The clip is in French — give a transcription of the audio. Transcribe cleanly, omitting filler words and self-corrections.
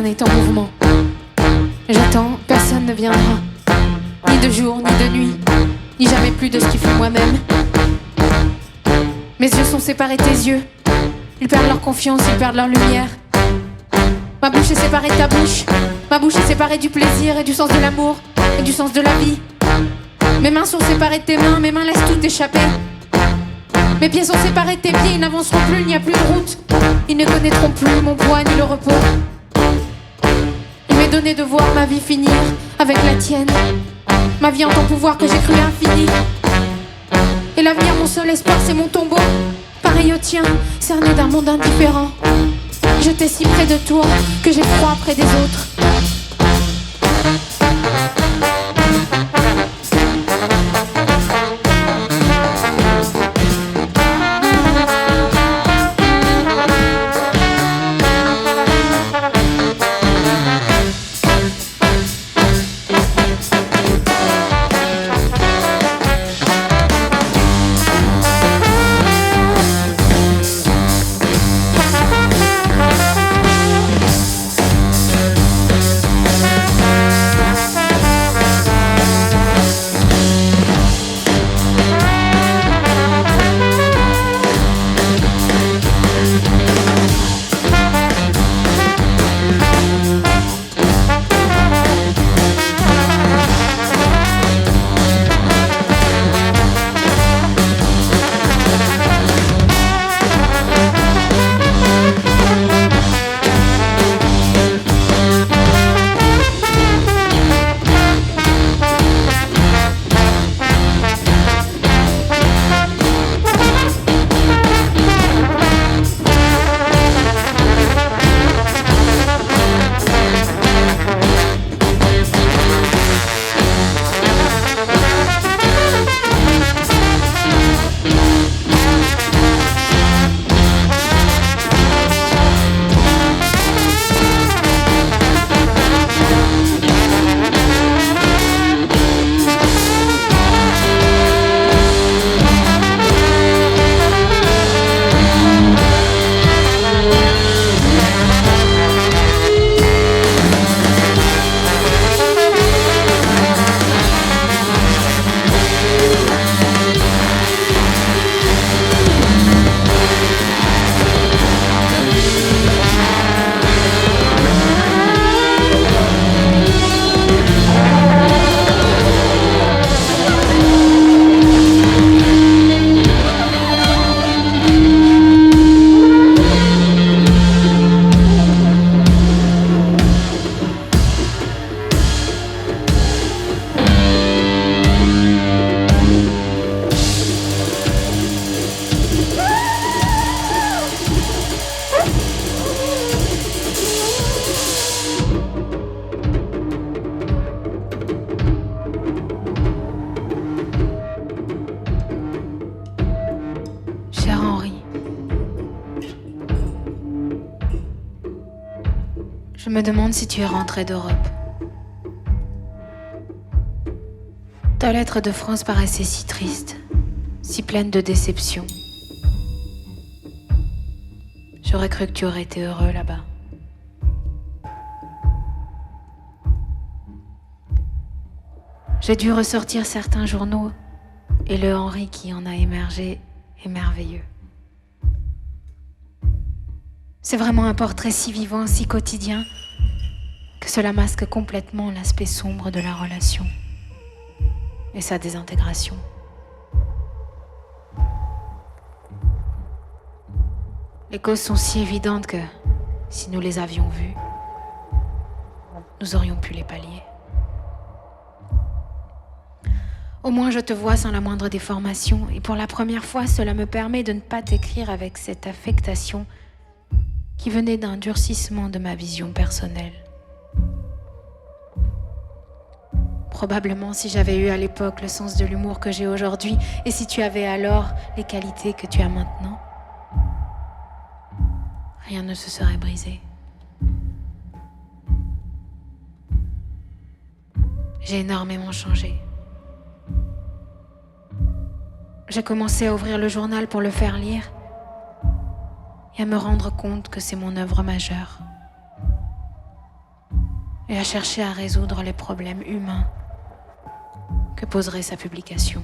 est en mouvement. J'attends, personne ne viendra. Ni de jour, ni de nuit, ni jamais plus de ce qui fut moi-même. Mes yeux sont séparés de tes yeux. Ils perdent leur confiance, ils perdent leur lumière. Ma bouche est séparée de ta bouche. Ma bouche est séparée du plaisir et du sens de l'amour et du sens de la vie. Mes mains sont séparées de tes mains, mes mains laissent tout échapper. Mes pieds sont séparés de tes pieds, ils n'avanceront plus, il n'y a plus de route. Ils ne connaîtront plus mon poids ni le repos. Il m'est donné de voir ma vie finir avec la tienne. Ma vie en ton pouvoir que j'ai cru infinie. Et l'avenir, mon seul espoir, c'est mon tombeau. Pareil au tien, cerné d'un monde indifférent. J'étais si près de toi que j'ai froid près des autres. Je me demande si tu es rentré d'Europe. Ta lettre de France paraissait si triste, si pleine de déception. J'aurais cru que tu aurais été heureux là-bas. J'ai dû ressortir certains journaux et le Henri qui en a émergé est merveilleux. C'est vraiment un portrait si vivant, si quotidien, que cela masque complètement l'aspect sombre de la relation et sa désintégration. Les causes sont si évidentes que, si nous les avions vues, nous aurions pu les pallier. Au moins je te vois sans la moindre déformation, et pour la première fois, cela me permet de ne pas t'écrire avec cette affectation qui venait d'un durcissement de ma vision personnelle. Probablement si j'avais eu à l'époque le sens de l'humour que j'ai aujourd'hui, et si tu avais alors les qualités que tu as maintenant, rien ne se serait brisé. J'ai énormément changé. J'ai commencé à ouvrir le journal pour le faire lire et à me rendre compte que c'est mon œuvre majeure. et à chercher à résoudre les problèmes humains que poserait sa publication.